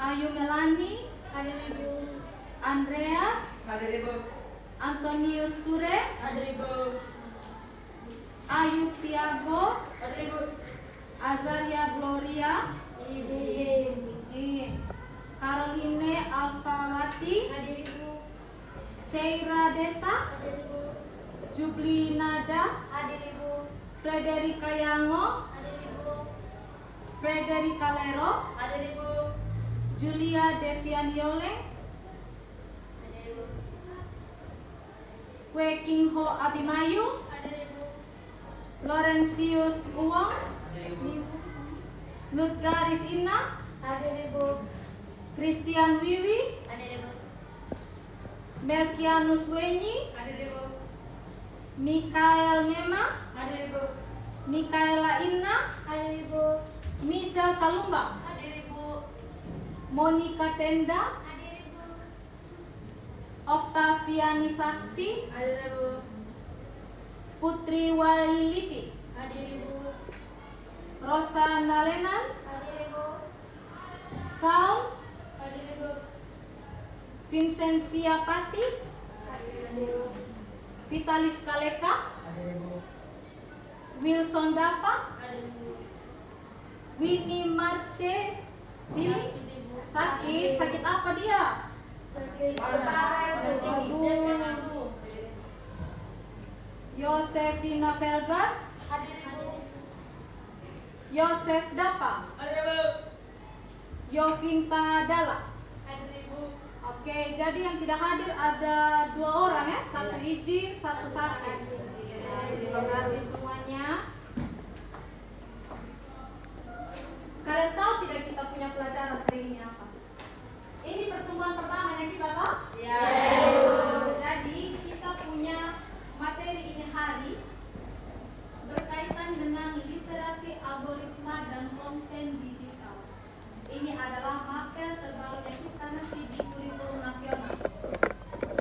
Ayu Melani. Hadir Ibu. Andreas. Hadir Ibu. Antonius Ture. Hadir Ibu. Ayu Tiago. Hadir Ibu. Azaria Gloria. Izin. Caroline Alfawati. Hadir Ibu. Ceira Deta. Hadir Ibu. Jubli Nada. Hadir Ibu. Frederika Yango. Hadir Ibu. Frederika Lero. Hadir Ibu. Julia Devianiole. Hadir Ibu. Kue King Ho Abimayu. Hadir Ibu. Laurentius Uwong. Hadir Ibu. Lutgaris Ina. Hadir Ibu. Christian Wiwi. Hadir Ibu. Melkianus Weni. Hadir Ibu. Mikael Mema. Hadir Ibu. Mikaela Inna. Hadir Ibu. Michelle Kalumba. Hadir Ibu. Monica Tenda. Hadir Ibu. Oktaviani Sakti. Hadir Ibu. Putri Wailiti. Hadir Ibu. Rosa Nalenan. Hadir Ibu. Saul. Hadir Ibu. Vincentia Pati. Hadir Ibu. Vitalis Kaleka. Hadir Ibu. Wilson Dapa. Hadir Ibu. Winnie Marce. Billy. Sakit apa dia? Sakit kepala, sakit dan ibu. Yosefina Velgas. Hadir Ibu. Yosef Dapa. Hadir Ibu. Yovinta Dala. Hadir Ibu. Oke, jadi yang tidak hadir ada 2 orang ya, 1 izin, 1 saksi. Terima kasih semuanya. Kalian tahu tidak kita punya pelajaran hari ini apa? Ini pertemuan pertamanya kita toh? Ya. Jadi kita punya materi ini hari berkaitan dengan literasi algoritma dan konten digital. Ini adalah mapel terbarunya kita nanti di kurikulum nasional.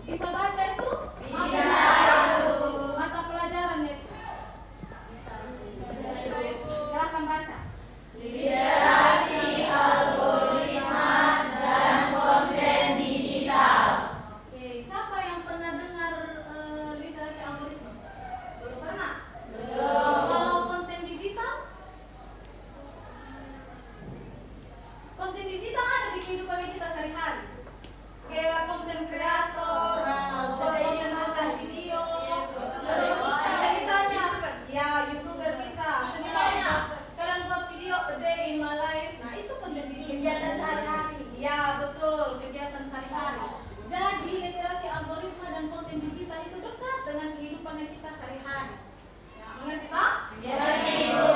Bisa baca itu? Bisa. Mata pelajarannya itu. Silakan baca. Literasi algoritma dan konten digital. Oke, siapa yang pernah dengar literasi algoritma? Belum pernah? Belum. Kalau konten digital? Konten digital ada di kehidupan kita sehari-hari. Kayak konten kreator, konten video, misalnya, ya YouTuber bisa. Misalnya, kalian buat video a day in my life, nah itu konten digital. Kegiatan sehari-hari. Ya betul, kegiatan sehari-hari. Jadi literasi algoritma dan konten digital itu dekat dengan kehidupan yang kita sehari-hari. Ya, mengerti Pak? Mengerti, Ibu.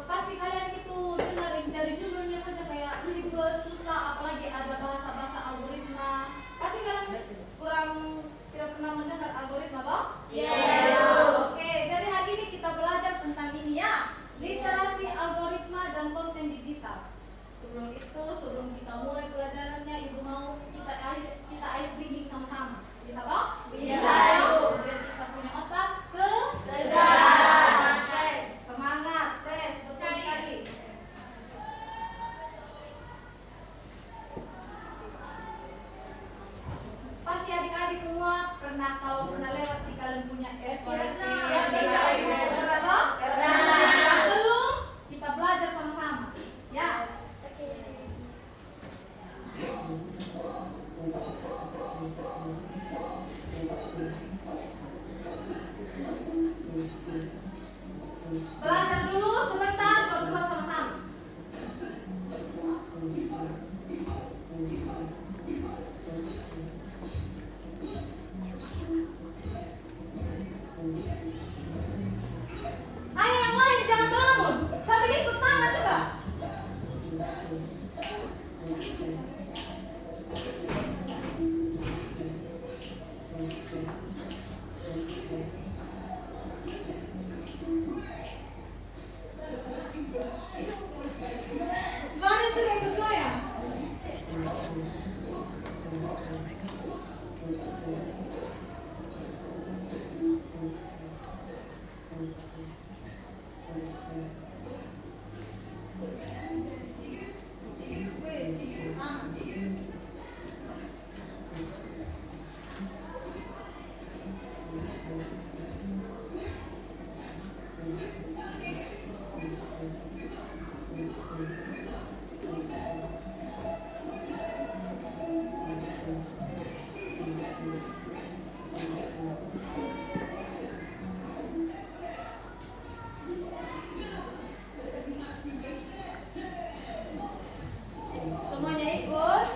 Pasti kalian itu dengar dari judulnya saja kayak ribet, susah, apalagi ada bahasa-bahasa algoritma. Pasti kalian kurang tidak pernah mendengar algoritma, Pak? Iya. Oke, jadi hari ini kita belajar tentang ini ya, literasi algoritma dan konten digital. Sebelum itu, sebelum kita mulai pelajarannya, Ibu mau kita ice breathing sama-sama. Bisa, Pak? Bisa, Ibu. Biar kita punya otak Segar. semangat, fresh, betul sekali. Pasti adik-adik semua kalau pernah lewat di kalian punya FYP. Pernah, Pak? Pernah. Belum? Kita belajar sama-sama. Ya. Semuanya ikut.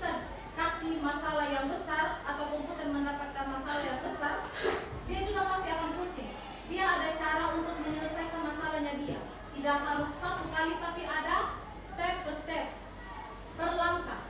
kita kasih masalah yang besar atau komputer mendapatkan masalah yang besar, dia juga pasti akan pusing. Dia ada cara untuk menyelesaikan masalahnya dia. Tidak harus satu kali, tapi ada step per step, per langkah.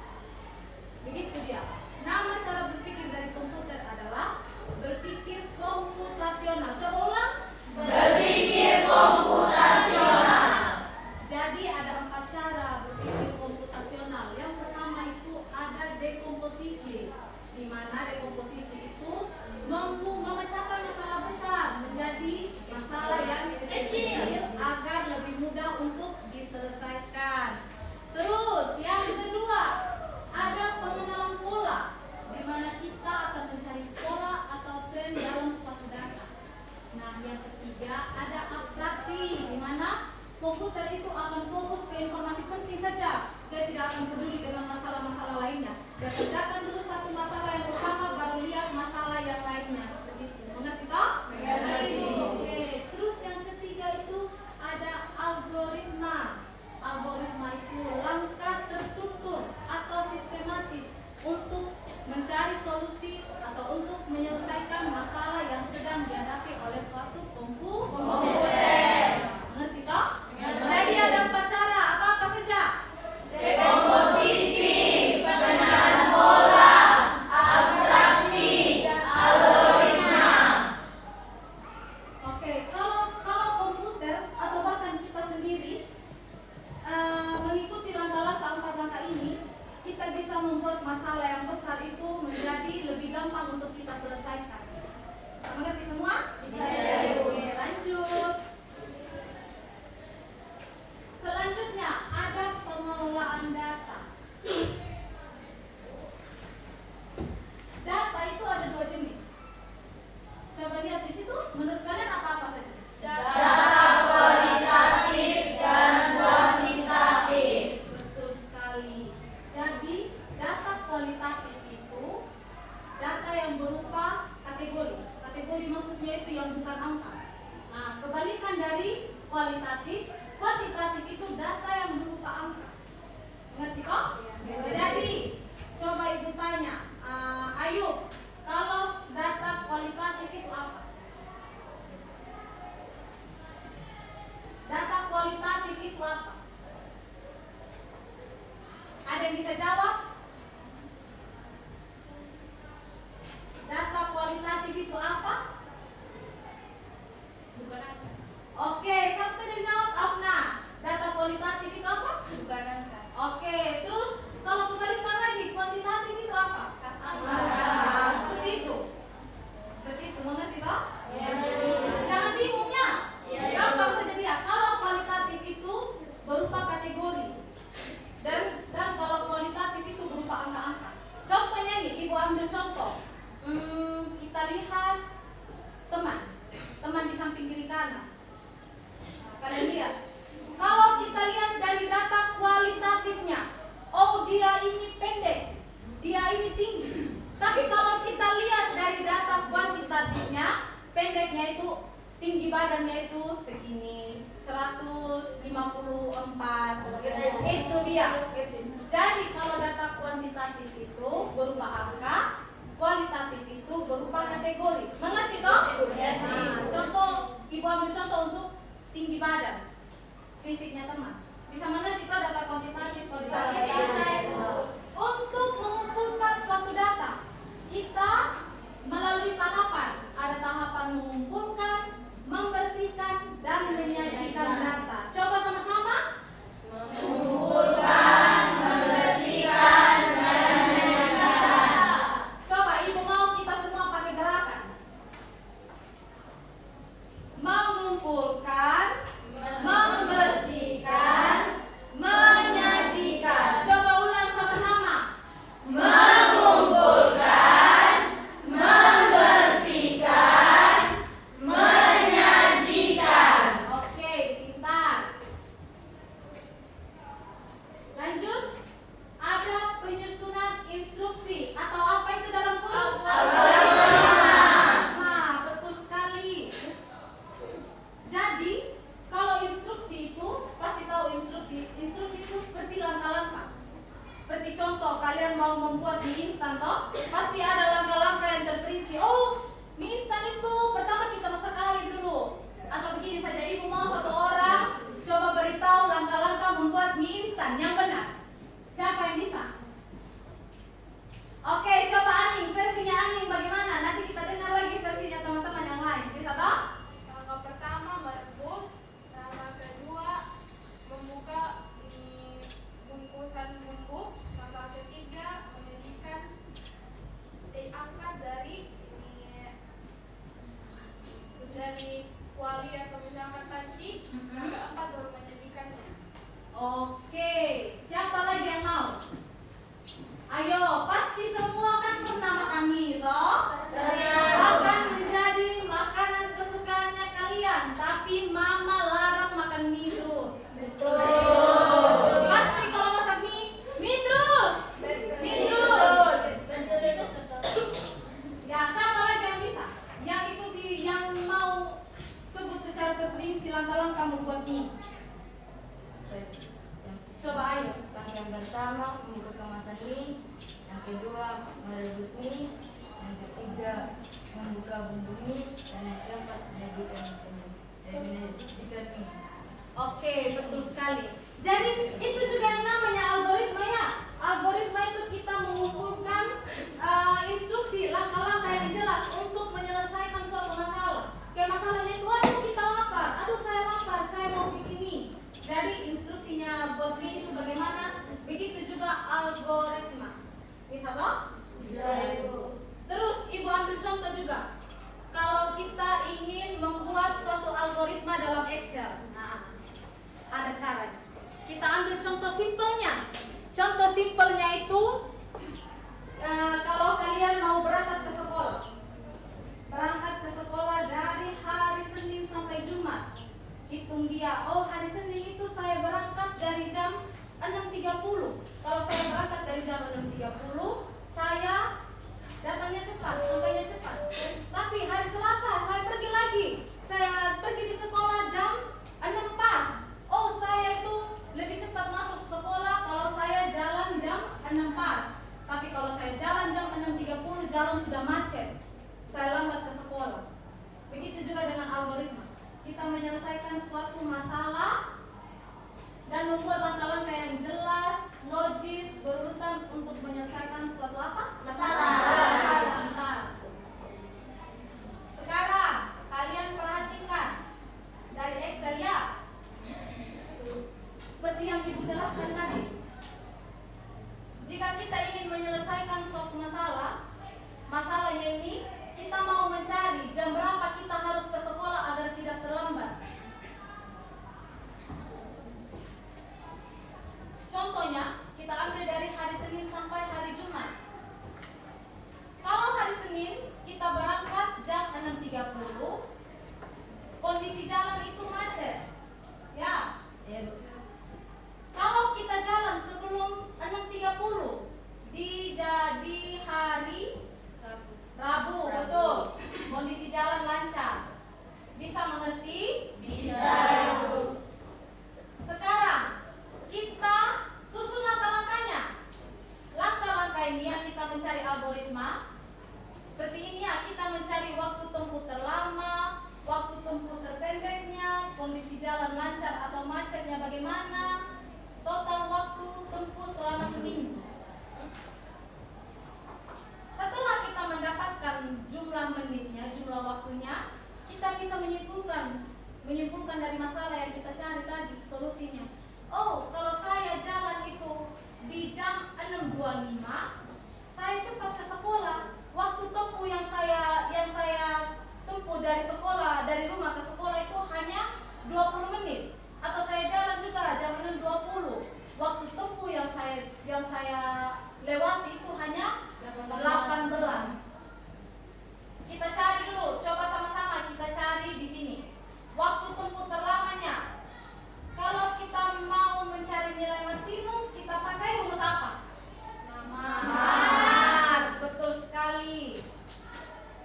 Begitu dia. Nama cara berpikir dari komputer adalah berpikir komputasional. Coba ulang. Berpikir komputasional. Jadi ada 4 cara berpikir komputasional. Yang pertama itu ada dekomposisi, di mana dekomposisi itu memecahkan masalah besar menjadi masalah yang kecil agar lebih mudah untuk diselesaikan. Terus yang kedua ada pengenalan pola, di mana kita akan mencari pola atau tren dalam suatu data. Nah, yang ketiga ada abstraksi, di mana komputer itu akan fokus ke informasi penting saja. Dia tidak akan peduli dengan masalah-masalah lainnya. Dia kerjakan dulu satu masalah yang utama, baru lihat masalah yang lainnya. Seperti itu. Mengerti toh? Mengerti. Oke. Terus yang ketiga itu ada algoritma. Algoritma itu langkah terstruktur atau sistematis untuk mencari solusi atau untuk menyelesaikan masalah yang sedang dihadapi oleh suatu komputer. Mengerti toh? Jadi ada 4 cara, apa saja? Dekomposisi, pengenalan pola, abstraksi, algoritma. Oke, kalau komputer atau bahkan kita sendiri mengikuti langkah-langkah 4 langkah ini, kita bisa membuat masalah yang besar itu menjadi lebih gampang untuk kita selesaikan. Mengerti semua? Bisa. Oke, lanjut. Selanjutnya ada pengelolaan data. Data itu ada 2 jenis. Coba lihat di situ. Menurut kalian apa saja? Data kualitatif dan kuantitatif. Betul sekali. Jadi data kualitatif itu data yang berupa kategori. Kategori maksudnya itu yang bukan angka. Nah, kebalikan dari kualitatif, kuantitatif itu data yang berupa angka. Mengerti kok? Jadi coba ibu tanya, Ayub, kalau data kualitatif itu apa? Data kualitatif itu apa? Ada yang bisa jawab? Data kualitatif itu apa? Bukan angka. Oke, siapa yang jawab? Afna. Data kualitatif itu apa? Bukan angka. Oke, terus kalau kebalikan lagi, kuantitatif itu apa? Angka. Seperti itu. Seperti itu, mengerti toh? Iya. Jangan bingungnya. Iya. Gampang saja dia. Kalau kualitatif itu berupa kategori dan kalau kualitatif itu berupa angka-angka. Contohnya nih, ibu ambil contoh. Kita lihat teman di samping kiri kanan. Nah, kalian lihat. Kalau kita lihat dari data kualitatifnya, oh dia ini pendek, dia ini tinggi. Tapi kalau kita lihat dari data kuantitatifnya, pendeknya itu tinggi badannya itu segini, 154. Itu dia. Jadi kalau data kuantitatif itu berupa angka, kualitatif itu berupa kategori. Mengerti toh? Nah, contoh, ibu ambil contoh untuk tinggi badan, fisiknya teman. Bisa mengerti toh data kuantitatif? Untuk mengumpulkan suatu data, kita melalui tahapan. Ada tahapan mengumpulkan, membersihkan, dan menyajikan data. Coba sama-sama. Mengumpulkan, membersihkan, dan menyajikan data. Coba ibu mau kita semua pakai gerakan. Mengumpulkan, membersihkan, menyajikan. Coba ulang sama-sama. membuat mie instan toh, pasti ada langkah-langkah yang terperinci. Oh, mie instan itu pertama kita masak air dulu. Atau begini saja, ibu mau satu orang coba beritahu langkah-langkah membuat mie instan yang benar. Siapa yang bisa? Oke, coba Aning, versinya Aning bagaimana? Nanti kita dengar lagi versinya teman-teman yang lain. Bisa toh? Langkah pertama merebus, langkah kedua membuka ini bungkusan bumbu, langkah ketiga menjadikan diangkat dari kuali atau misalkan panci, langkah keempat baru menjadikannya. Oke, siapa lagi yang mau? Ayo, pasti semua kan pernah makan mie toh? Akan menjadi makanan kesukaannya kalian, tapi mama larang makan mie terus. Betul. Pasti kalau masak mie, mie terus. Mie terus. Ya, siapa lagi yang bisa? Yang ikuti, yang mau sebut secara terperinci langkah-langkah membuat mie. Coba ayo. Yang pertama membuka kemasan mie, yang kedua merebus mie, yang ketiga membuka bumbu mie, dan yang keempat menjadikan mie. Oke, betul sekali. Jadi itu juga yang namanya algoritma ya. Algoritma itu kita mengumpulkan instruksi, langkah-langkah yang jelas untuk menyelesaikan suatu masalah. Kayak masalahnya itu, aduh kita lapar, aduh saya lapar, saya mau bikin mie. Jadi instruksinya buat mie itu bagaimana? Begitu juga algoritma. Bisa toh? Bisa, Ibu. Terus ibu ambil contoh juga. Kalau kita ingin membuat suatu algoritma dalam Excel, nah ada caranya. Kita ambil contoh simpelnya. Contoh simpelnya itu kalau kalian mau berangkat ke sekolah. Berangkat ke sekolah dari hari Senin sampai Jumat. Hitung dia, oh hari Senin itu saya berangkat dari jam 6.30. Kalau saya berangkat dari jam 6.30, saya datangnya cepat, sampainya cepat. Tapi hari Selasa saya pergi lagi. Saya pergi di sekolah jam 6 pas. Oh, saya itu lebih cepat masuk sekolah kalau saya jalan jam 6 pas. Tapi kalau saya jalan jam 6.30, jalan sudah macet. Saya lambat ke sekolah. Begitu juga dengan algoritma. Kita menyelesaikan suatu masalah dan membuat langkah-langkah yang jelas, logis, berurutan untuk menyelesaikan suatu apa? Masalah. Sekarang kalian perhatikan dari Excel ya. Seperti yang Ibu jelaskan tadi. Jika kita ingin menyelesaikan suatu masalah, masalahnya ini kita mau mencari jam berapa kita harus ke sekolah agar tidak terlambat. Contohnya, kita ambil dari hari Senin sampai hari Jumat. Kalau hari Senin kita berangkat jam 6.30, kondisi jalan itu macet. Ya. Kalau kita jalan sebelum 6.30 di hari Rabu, betul. Kondisi jalan lancar. Bisa mengerti? Bisa, Ibu. Sekarang kita susun langkah-langkahnya. Langkah-langkah ini yang kita mencari algoritma. Seperti ini ya, kita mencari waktu tempuh terlama, waktu tempuh terpendeknya, kondisi jalan lancar atau macetnya bagaimana, total waktu tempuh selama seminggu. Setelah kita mendapatkan jumlah menitnya, jumlah waktunya, kita bisa menyimpulkan dari masalah yang kita cari tadi solusinya. Oh, kalau saya jalan itu di jam 6.25, saya cepat ke sekolah. Waktu tempuh yang saya tempuh dari rumah ke sekolah itu hanya 20 menit. Atau saya jalan juga jam 6.20. Waktu tempuh yang saya lewati itu hanya 18. Kita cari dulu, coba sama-sama kita cari di sini. Waktu tempuh terlamanya. Kalau kita mau mencari nilai maksimum, kita pakai rumus apa? Mas, betul sekali.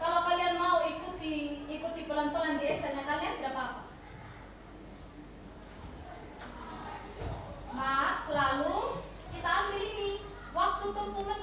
Kalau kalian mau ikuti pelan-pelan di Excel-nya kalian tidak apa-apa. Mas, lalu kita ambil ini waktu tempuh menit.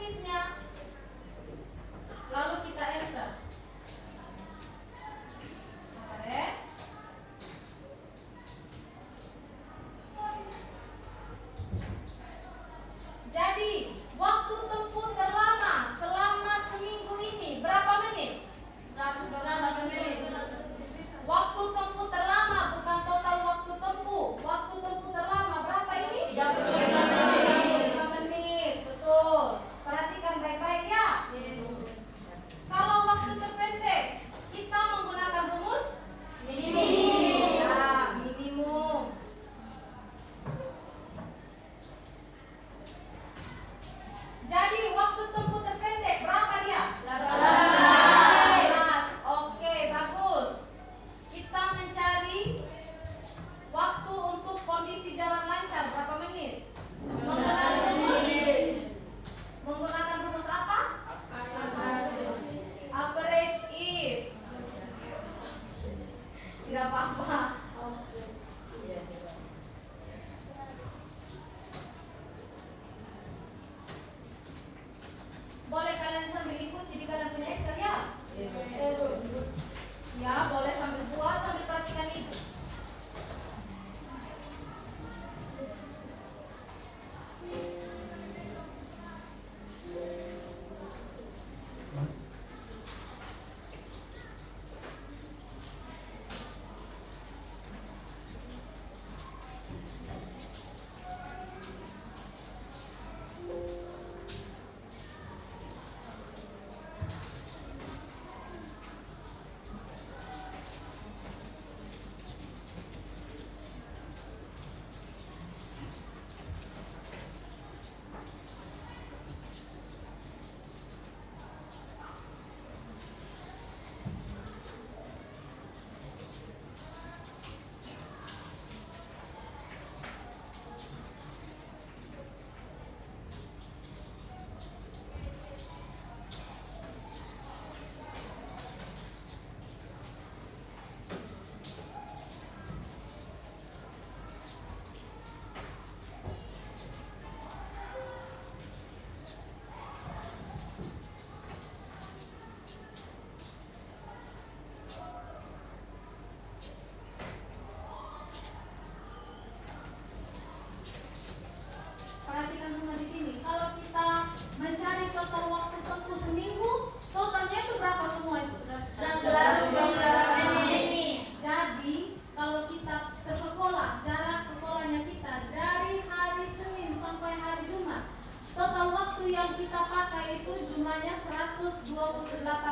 jumlahnya 128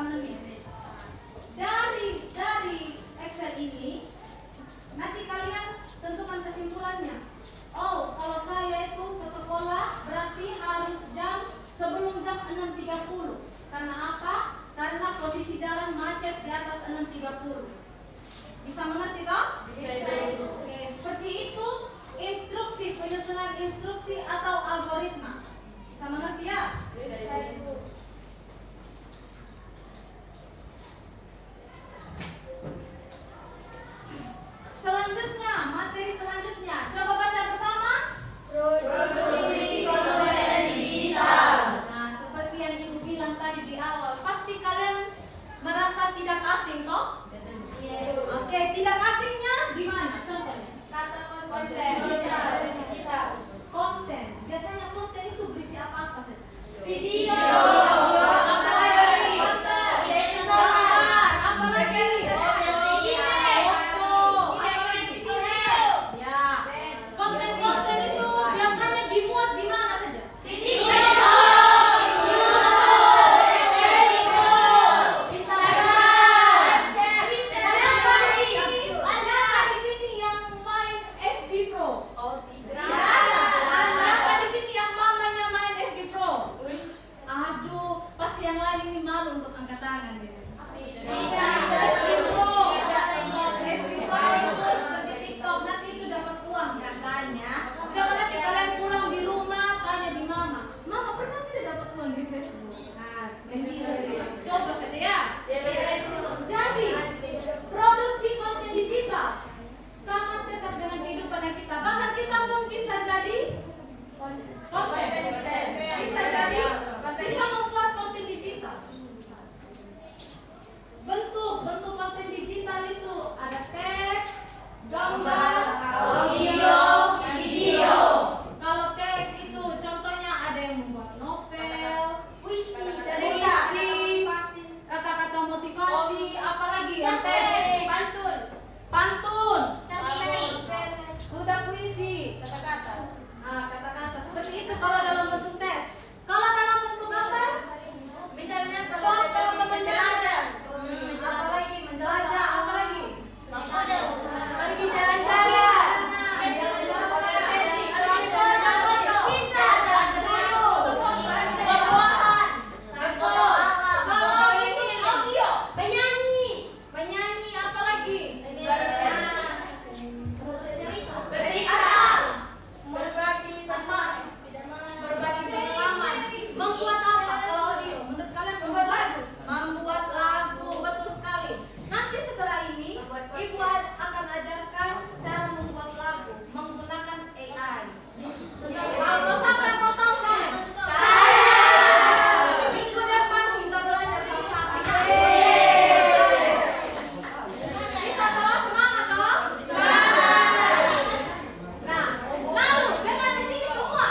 menit. Dari Excel ini nanti kalian tentukan kesimpulannya. Oh, kalau saya itu ke sekolah berarti harus sebelum jam 6.30. Karena apa? Karena kondisi jalan macet di atas 6.30. Bisa mengerti toh? Bisa. Oke, seperti itu instruksi, penyusunan instruksi atau algoritma. Bisa mengerti ya? Bisa. Selanjutnya, materi selanjutnya. Coba baca bersama. Produksi konten digital. Nah, seperti yang Ibu bilang tadi di awal, pasti kalian merasa tidak asing toh? Oke, tidak asingnya gimana? Contohnya. Kata Konten digital. Konten. Biasanya konten itu berisi apa saja? Video. Apa lagi? Gambar. Apa lagi? Foto. Apa lagi? Ya. Konten-konten itu biasanya dimuat di mana saja? Siapa di sini yang main FB Pro? Siapa di sini yang mamanya main FB Pro? Aduh, pasti yang lain ini malu untuk angkat tangan ya. FB Pro. FB Pro itu seperti TikTok, nanti itu dapat uang katanya. Coba nanti kalian pulang di rumah tanya di mama. Mama pernah tidak dapat uang di Facebook? Nah, begitu. Coba saja ya. Jadi, produksi konten digital sangat dekat dengan kehidupan kita. Bahkan kita pun bisa jadi konten. Bisa jadi, bisa membuat konten digital. Bentuk konten digital itu ada teks, gambar, audio, video. Kalau teks itu contohnya ada yang membuat novel, puisi, kata-kata motivasi, apalagi yang teks, pantun, sudah puisi, kata-kata. Nah, kata-kata seperti itu kalau dalam bentuk teks. Kalau dalam bentuk gambar, misalnya foto menjelajah. Apalagi menjelajah, apalagi? Pergi jalan-jalan. Berbuahan. Betul. Kalau ini audio, penyanyi, apalagi? Bercerita. Berbagi pengalaman. Membuat apa kalau audio? Menurut kalian membuat lagu? Membuat lagu, betul sekali. Nanti setelah ini, Ibu akan ajarkan cara membuat lagu menggunakan AI. Kalau sampai mau tahu saya? Minggu depan kita belajar sama-sama. Bisa toh? Semangat toh? Nah, lalu dengar di sini semua.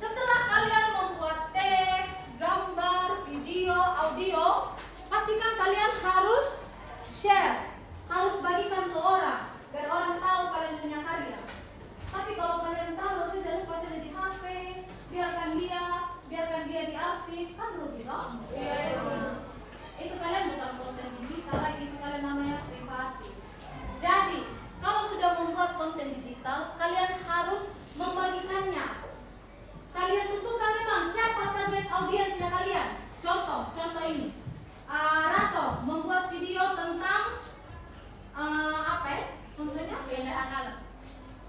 Setelah kalian membuat teks, gambar, video, audio, pastikan kalian harus share, harus bagikan ke orang, biar orang tahu kalian punya karya. Tapi kalau kalian taruh saja lupa saja di HP, biarkan dia di arsip, kan rugi toh? Itu kalian bukan konten digital lagi, itu kalian namanya privasi. Jadi, kalau sudah membuat konten digital, kalian harus membagikannya. Kalian tentukan memang siapa target audiensnya kalian. Contoh ini. Rato membuat video tentang apa ya? Contohnya?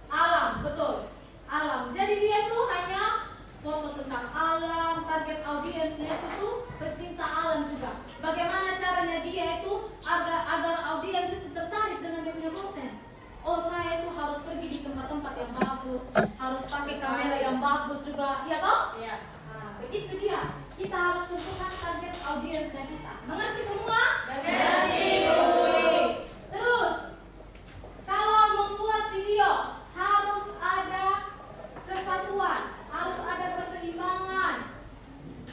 Alam, betul. Alam. Jadi dia tuh hanya foto tentang alam, target audiensnya itu tuh pecinta alam juga. Bagaimana caranya dia itu agar audiens itu tertarik dengan dia punya konten? Oh, saya itu harus pergi di tempat-tempat yang bagus, harus pakai kamera yang bagus juga, ya toh? Iya. Nah, begitu dia. Kita harus tentukan target audiensnya kita. Mengerti semua? Mengerti, Bu. Oke. Terus, kalau membuat video harus ada kesatuan, harus ada keseimbangan,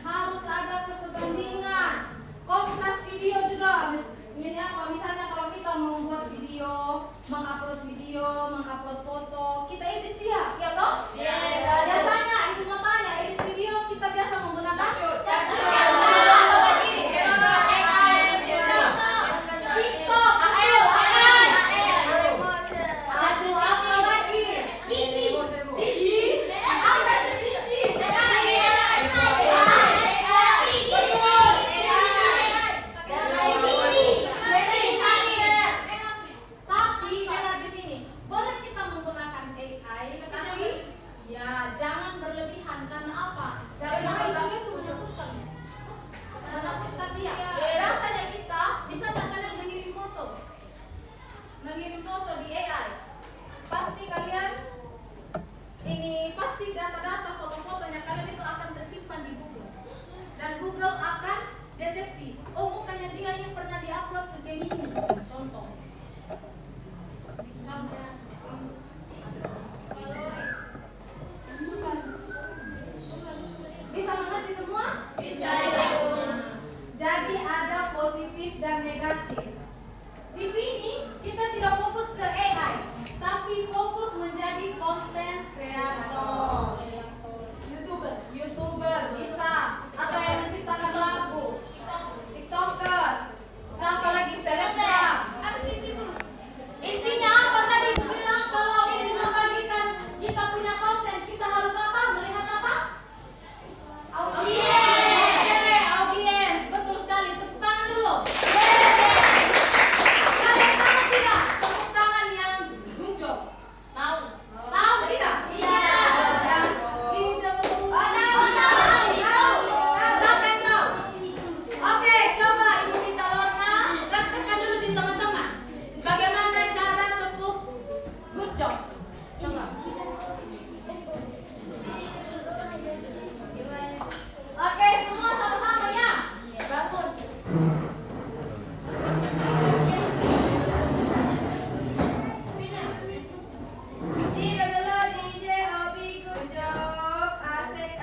harus ada kesebandingan. Kontras video juga. Ini apa? Misalnya kalau kita mau membuat video, mengupload foto, kita edit dia, ya toh? Iya. Biasanya ibu mau tanya, edit video kita biasa menggunakan Catur. deteksi. Oh, bukannya dia yang pernah diupload ke Gemini. Contoh. Bisa mengerti semua? Bisa. Jadi ada positif dan negatif. Di sini kita tidak fokus ke AI, tapi fokus menjadi content creator. YouTuber bisa, atau yang menciptakan lagu, TikTokers, siapa lagi selebgram. Artis itu. Intinya apa tadi aku bilang, kalau ingin membagikan kita punya konten, kita harus apa? Melihat apa? Audiens. Betul sekali. Tepuk tangan dulu. Kalian tahu tidak tepuk tangan yang guncok? Tahu tidak? Iya. Yang cinta sampai tahu. Oke, coba Ibu Tita Lorna praktekkan dulu di teman-teman. Bagaimana cara tepuk guncok? Coba. Oke, semua sama-sama ya. Bangun. Jika dulu DJ Obi good job, asik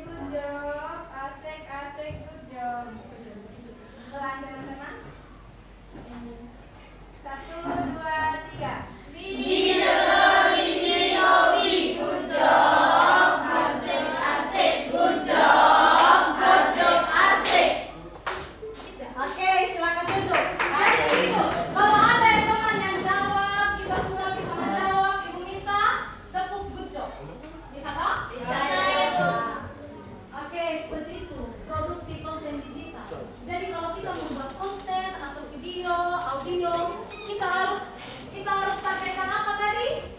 good job, asik good job. Pelan teman-teman. 1, 2, 3. Oke, silakan duduk. Kalau ada yang teman yang jawab, kita semua bisa menjawab. Ibu minta tepuk guncok. Bisa toh? Bisa. Oke, seperti itu. Produksi konten digital. Jadi kalau kita membuat konten atau video, audio, kita harus pakaikan apa tadi?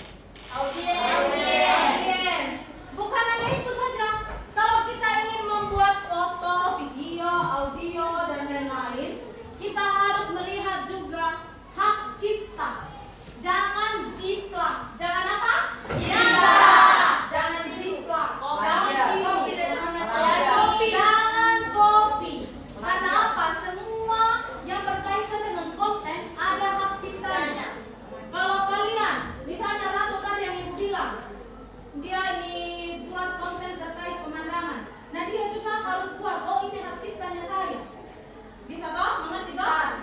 Audiens. Bukan hanya itu saja. Kalau kita ingin membuat foto, video, audio, dan lain-lain, kita harus melihat juga hak cipta. Jangan jiplak. Jangan apa? Jangan jiplak. Jangan copy. Karena apa? Semua yang berkaitan dengan konten ada hak ciptanya. Kalau kalian, misalnya Ratu tadi yang Ibu bilang, dia nih buat konten terkait pemandangan. Nah, dia juga harus buat, oh ini hak ciptanya saya. Bisa toh? Mengerti toh?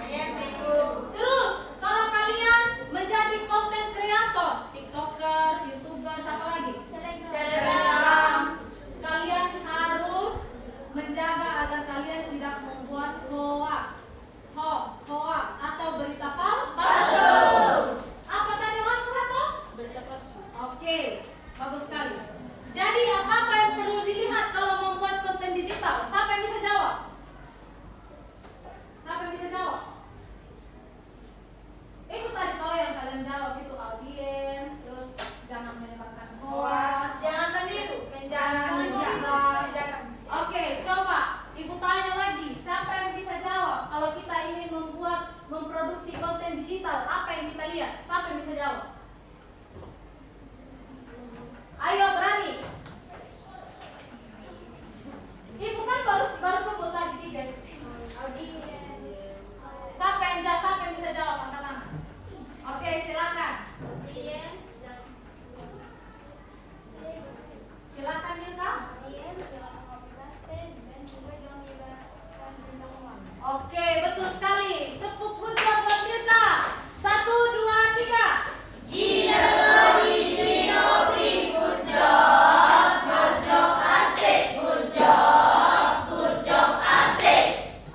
Terus, kalau kalian menjadi konten kreator, TikTokers, YouTubers, apa lagi? Selebgram. Kalian harus menjaga agar kalian tidak membuat hoax atau berita palsu. Apa tadi hoax Ratu? Berita palsu. Oke, bagus sekali. Jadi apa yang perlu dilihat kalau membuat konten digital? Siapa yang bisa jawab? Itu tadi tahu yang kalian jawab itu audiens, terus jangan menyebarkan hoax, Jangan meniru, jangan menjiplak. Oke, coba Ibu tanya lagi, siapa yang bisa jawab? Kalau kita ingin memproduksi konten digital, apa yang kita lihat? Siapa yang bisa jawab? Ayo berani. Ibu kan baru sebut tadi 3. Siapa yang bisa jawab? Angkat tangan. Oke, silakan. Silakan Yulka. Oke, betul sekali. Tepuk guncok buat Yulka. 1, 2, 3.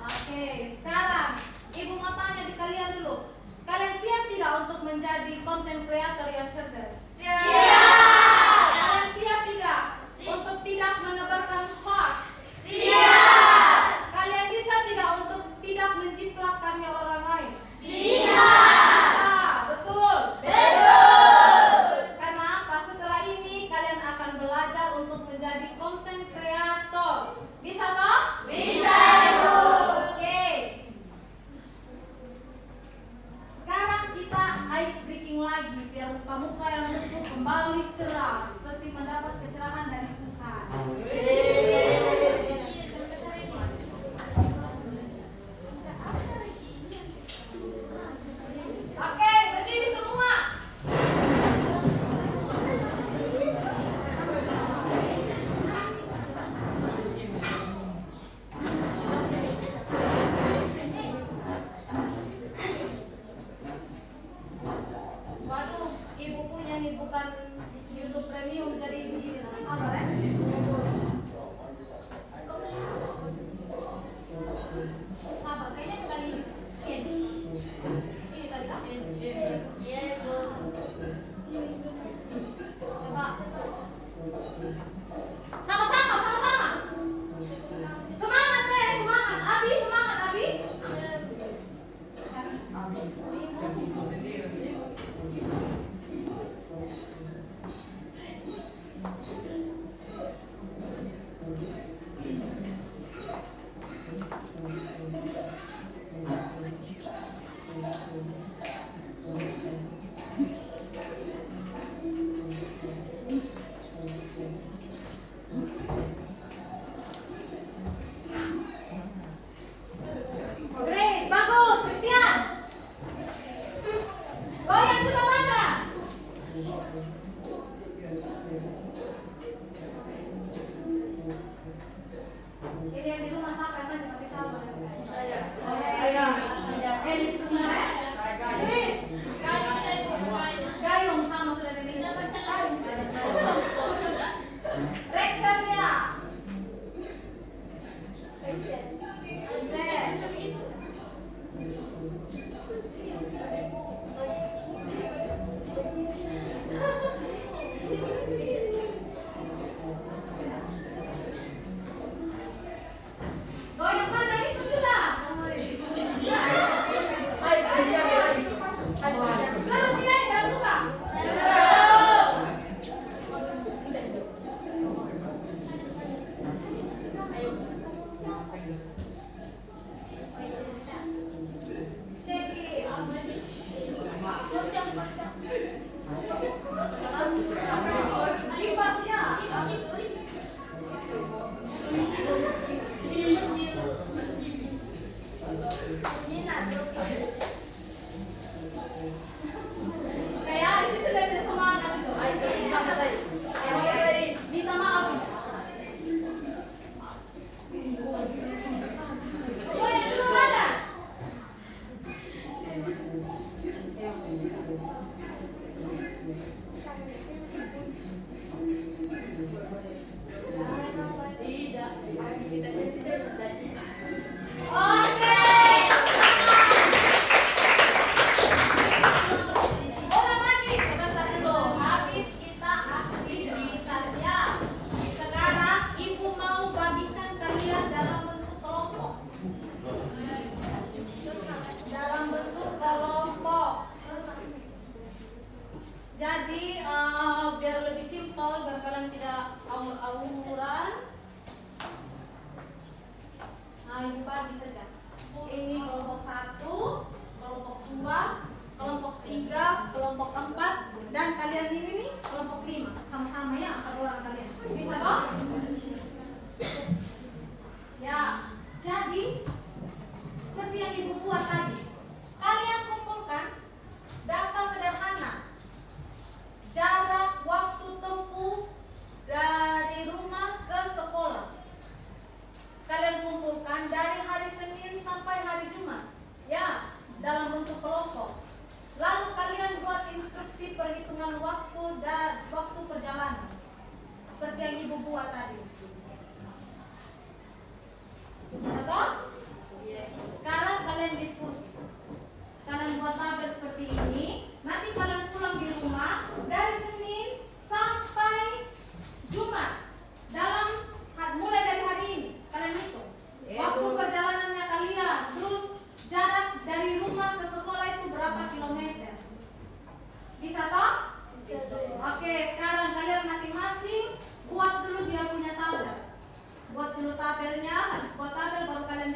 Oke, sekarang Ibu mau tanya di kalian dulu. Kalian siap tidak untuk menjadi content creator yang cerdas? Siap. Kalian siap tidak untuk tidak menebarkan hoax? Siap. Kalian bisa tidak untuk tidak menjiplak Great, bagus, Christian. Goyang juga mana? Ini yang di rumah siapa yang mandi pakai shower? Saya. Saya. Edit semua ya? Chris. Gayung sama sudah dari Rexter ya. Goyang mana itu sudah? Selalu tidak dalam suka. Kipasnya. Kayak itu dari semangat itu. Minta maaf. Oh yang dulu mana? Oke. Ulang lagi sebentar dulu. Habis kita aktivitasnya. Sekarang ibu mau bagikan kalian dalam bentuk kelompok. Dalam bentuk kelompok. Jadi biar lebih simpel, biar kalian tidak awur-awuran. Nah, ibu bagi saja. Ini kelompok 1, kelompok 2, kelompok 3, kelompok 4, dan kalian ini nih kelompok 5. Sama-sama ya, 4 orang kalian. Bisa toh? Ya, jadi seperti yang ibu buat tadi. Kalian kumpulkan data sederhana. Jarak waktu tempuh dari rumah ke sekolah. Kalian kumpulkan dari hari Senin sampai hari Jumat. Ya, dalam bentuk kelompok. Lalu kalian buat instruksi perhitungan waktu dan waktu perjalanan. Seperti yang ibu buat tadi. Betul? Sekarang kalian diskusi. Kalian buat tabel seperti ini. Nanti kalian pulang di rumah dari Senin sampai Jumat. Mulai dari hari ini kalian hitung waktu perjalanannya kalian. Terus jarak dari rumah ke sekolah itu berapa kilometer? Bisa toh? Oke, sekarang kalian masing-masing buat dulu dia punya tabel. Buat dulu tabelnya. Habis buat tabel baru kalian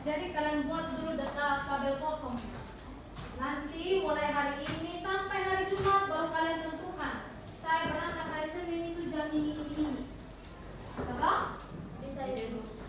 Jadi kalian buat dulu data tabel kosong. Nanti mulai hari ini sampai hari Jumat baru kalian tentukan. Saya berangkat hari Senin itu jam ini. Betul? Bisa Ibu.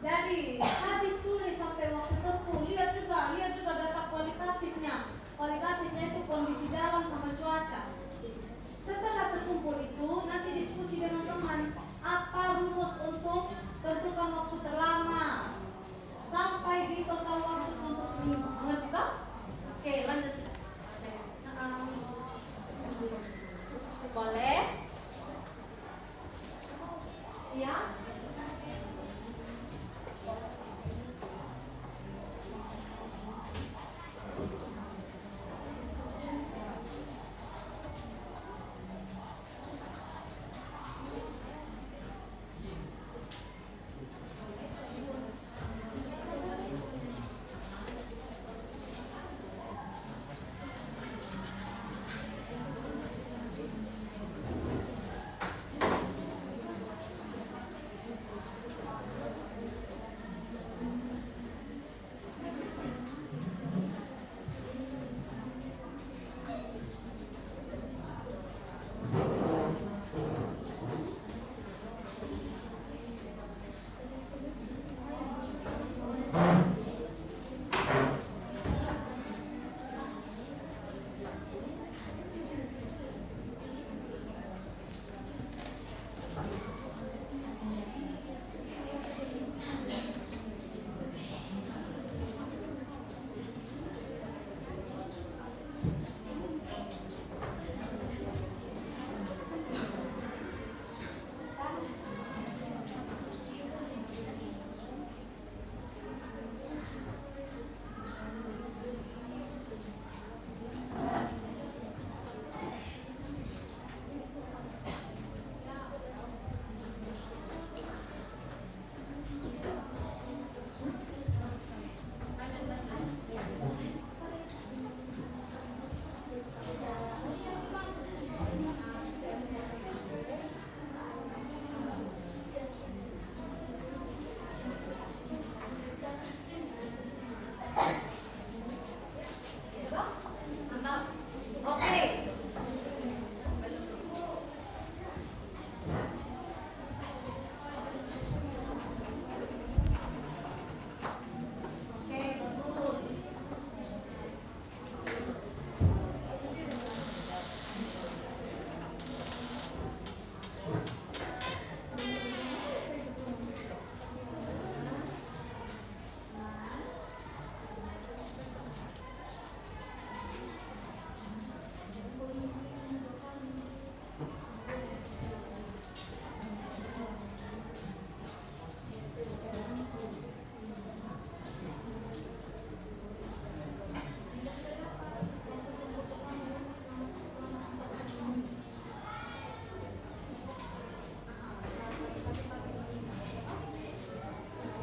Jadi habis tulis sampai waktu tempuh, lihat juga data kualitatifnya. Kualitatifnya itu kondisi jalan sama cuaca. Setelah terkumpul itu, nanti diskusi dengan teman. Apa rumus untuk tentukan waktu terlama sampai di total waktu untuk seminggu? Mengerti toh? Oke, lanjut. Boleh? Ya?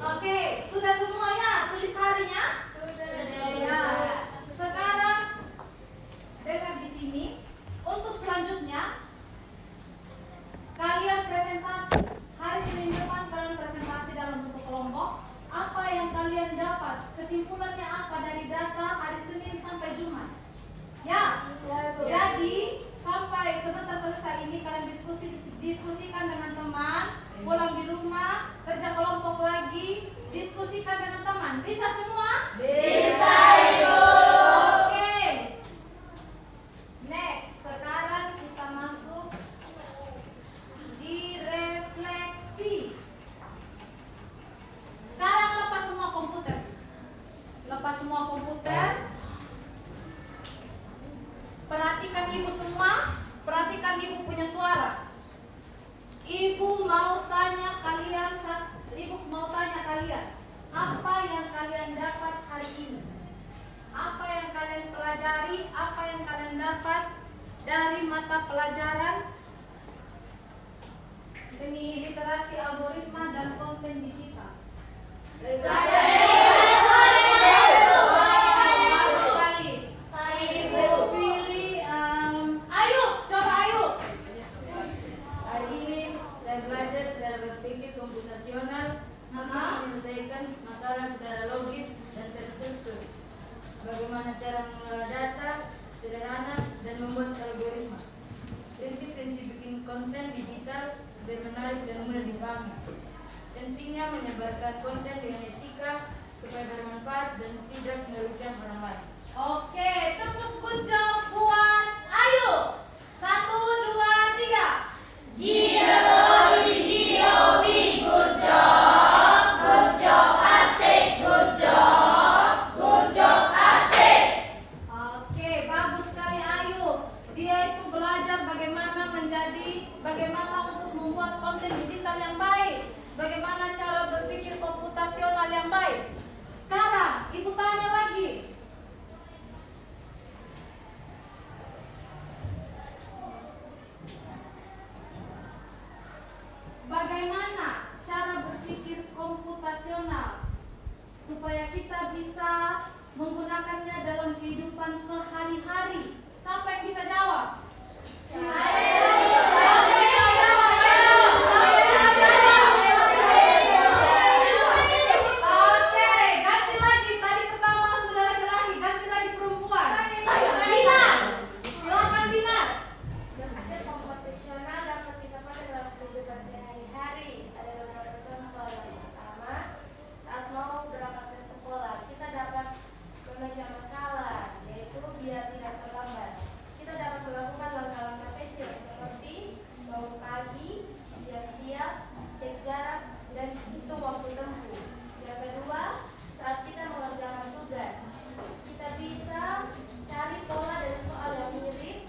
Oke, sudah semuanya tulis harinya? Sudah. Ya. Sekarang dengar di sini. Untuk selanjutnya kalian presentasi. Hari Senin depan kalian presentasi dalam bentuk kelompok. Apa yang kalian dapat? Kesimpulannya apa dari data hari Senin sampai Jumat? Ya. Jadi sampai sebentar selesai ini kalian diskusikan dengan teman. Pulang di rumah, kerja kelompok lagi, diskusikan dengan teman. Bisa semua? Bisa, Ibu. Oke. Next, sekarang kita masuk di refleksi. Sekarang lepas semua komputer. Lepas semua komputer. Perhatikan Ibu semua, perhatikan Ibu punya suara. Ibu mau tanya kalian, apa yang kalian dapat hari ini? Apa yang kalian pelajari? Apa yang kalian dapat dari mata pelajaran ini literasi algoritma dan konten digital? Menyelesaikan masalah secara logis dan terstruktur. Bagaimana cara mengelola data sederhana dan membuat algoritma. Prinsip-prinsip bikin konten digital supaya menarik dan mudah dipahami. Pentingnya menyebarkan konten dengan etika supaya bermanfaat dan tidak merugikan orang lain. Oke, tepuk good job buat Ayu. 1, 2, 3. G-O-E-G-O-B, good job, asik, good job, asik. Oke, bagus sekali Ayu. Dia itu belajar bagaimana untuk membuat konten digital yang baik, bagaimana cara berpikir komputasional yang baik. Sekarang, Ibu tanya lagi. Bagaimana cara berpikir komputasional supaya kita bisa menggunakannya dalam kehidupan sehari-hari? Siapa yang bisa jawab? Oke, ganti lagi. Tadi pertama sudah laki-laki, ganti lagi perempuan. Binar. Silakan Binar. Berpikir komputasional dapat kita pakai dalam kehidupan sehari-hari. Ada beberapa contoh. Yang pertama, saat mau berangkat ke sekolah, kita dapat memecah masalah, yaitu biar tidak terlambat. Kita dapat melakukan langkah-langkah kecil seperti bangun pagi, siap-siap, cek jarak, dan hitung waktu tempuh. Yang kedua, saat kita mengerjakan tugas, kita bisa cari pola dari soal yang mirip,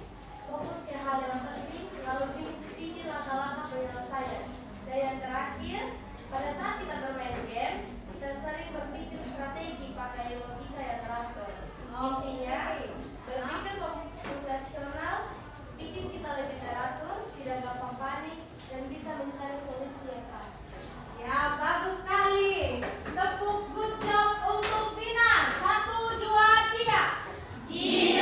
fokus ke hal yang penting, lalu pikir langkah-langkah penyelesaian. Dan yang terakhir, pada saat kita bermain game, kita sering berpikir strategi pakai logika yang teratur. Intinya, berpikir komputasional bikin kita lebih teratur, tidak gampang panik, dan bisa mencari solusi yang pas. Ya, bagus sekali. Tepuk good job untuk Binar. 1, 2, 3. G-O-E-G-O-B,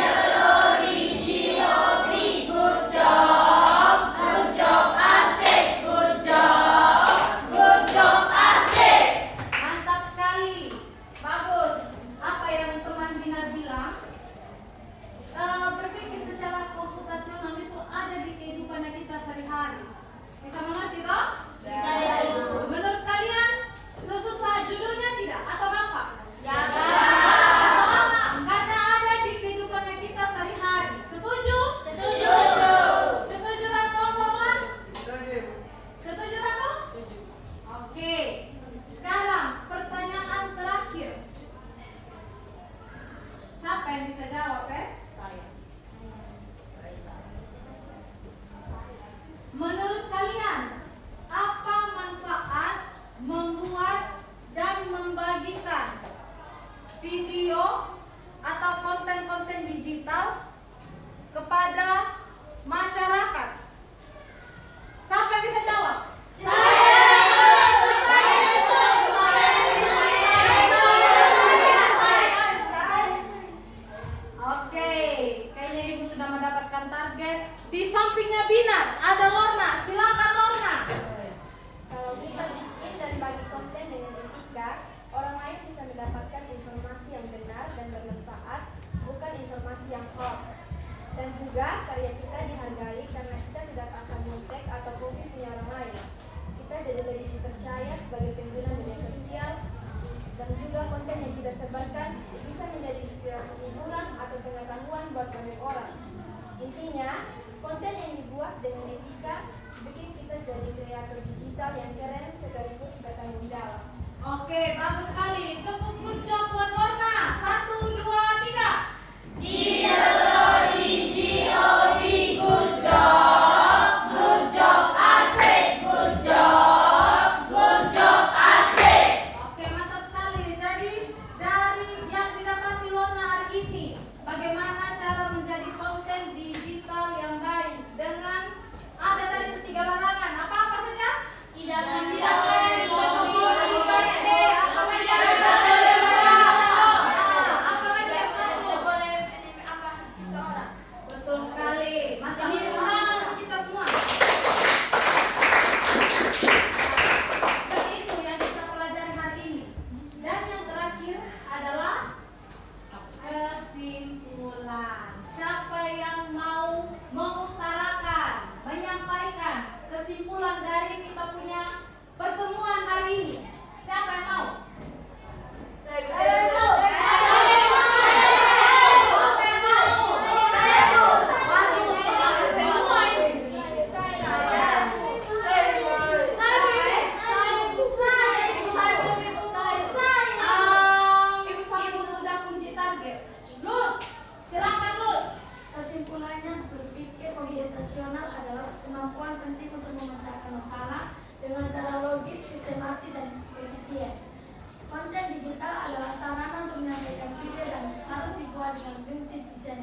good job, asik, good job, asik. Mantap sekali. Bagus. Apa yang teman Binar bilang? Berpikir secara komputasional itu ada di kehidupan kita sehari-hari. Bisa mengerti toh? Bisa. Menurut kalian sesusah judulnya tidak atau gampang? Gampang. Karena ada di kehidupan kita sehari-hari. Setuju? Setuju. Setuju Rako Forlan? Setuju. Setuju Rako? Setuju. Oke. Sekarang pertanyaan terakhir. Siapa yang bisa jawab Saya. Menurut kalian, apa manfaat membuat dan membagikan video atau konten-konten digital kepada masyarakat? Siapa yang bisa jawab? Oke, kayaknya Ibu sudah mendapatkan target. Di sampingnya Binar ada Lorna. Silakan Lorna. Kalau kita bikin dan bagi konten dengan etika, orang lain bisa mendapatkan informasi yang benar dan bermanfaat, bukan informasi yang hoax. Dan juga karya kita dihargai karena kita tidak asal nyontek atau copy punya orang lain. Kita jadi lebih dipercaya sebagai pengguna media sosial, dan juga konten yang kita sebarkan bisa menjadi inspirasi hiburan atau pengetahuan buat banyak orang. Intinya, konten yang dibuat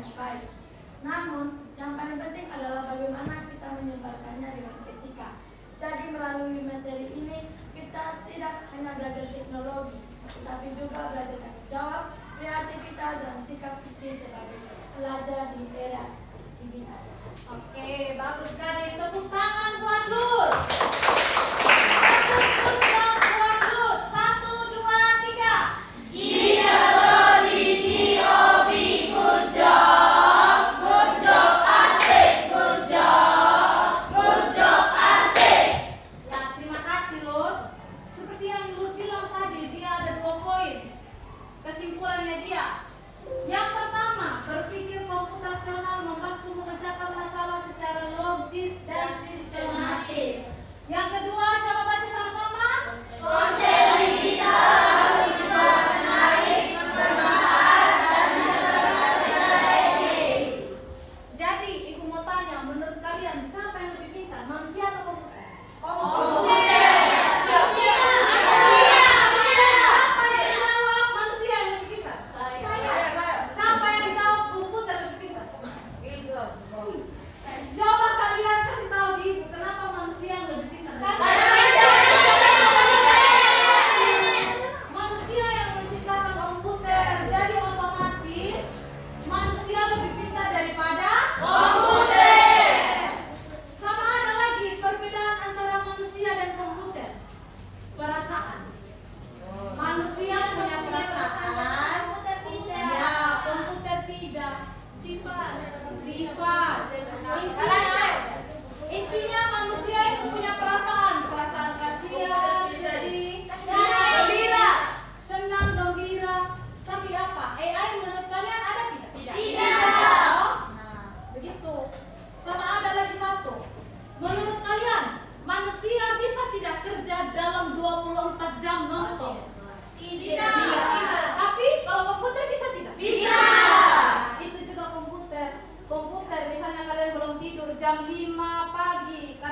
yang baik. Namun, yang paling penting adalah bagaimana kita menyebarkannya dengan etika. Jadi melalui materi ini, kita tidak hanya belajar teknologi, tetapi juga belajar tanggung jawab, kreativitas, dan sikap kita sebagai pelajar di era digital. Oke, bagus sekali. Tepuk tangan buat Ruth. Tepuk tangan buat Ruth. 1, 2, 3. G-O-D-G-O-B, good job. Good job, asik. Good job. Good job, asik. Ya, terima kasih Ruth. Seperti yang Ruth bilang tadi, dia ada 2 poin. Kesimpulannya dia. Yang pertama, berpikir komputasional membantu memecahkan masalah secara logis dan sistematis. Yang kedua, coba baca sama-sama. Konten digital harus dibuat menarik, bermanfaat, dan disebarkan secara etis. Jadi, ibu mau tanya, menurut kalian siapa yang lebih pintar, manusia atau komputer? Komputer. Siapa yang jawab manusia yang lebih pintar? Siapa yang jawab komputer lebih pintar? Coba kalian kasih tahu di ibu kenapa manusia yang lebih pintar? Manusia yang menciptakan komputer, jadi otomatis manusia lebih pintar daripada Komputer. Sama ada lagi perbedaan antara manusia dan komputer. Perasaan. Manusia punya perasaan. Ya, komputer tidak. Sifat. Intinya manusia itu punya perasaan kasihan, sedih, gembira, senang, gembira. Tapi apa? AI menurut kalian ada tidak? Tidak. Oh, nah, begitu. Sama ada lagi satu. Menurut kalian manusia bisa tidak kerja dalam 24 jam non-stop? Tidak. Tapi kalau komputer bisa tidak? Bisa. Itu juga komputer. Komputer misalnya kalian belum tidur jam 5 pagi,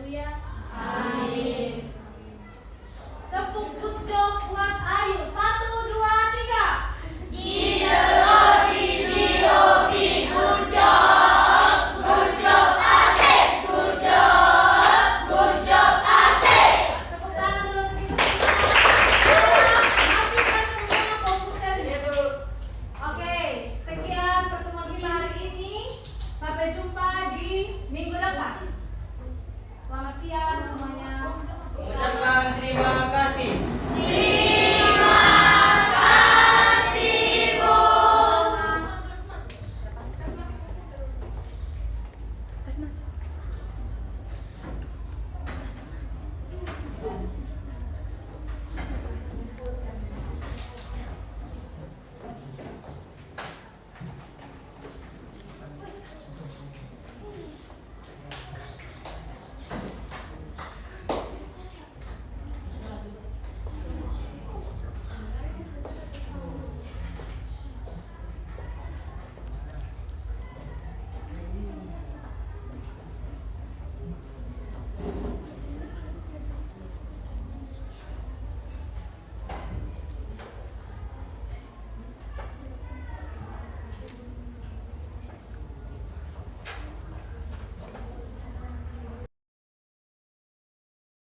Haleluya. Amin.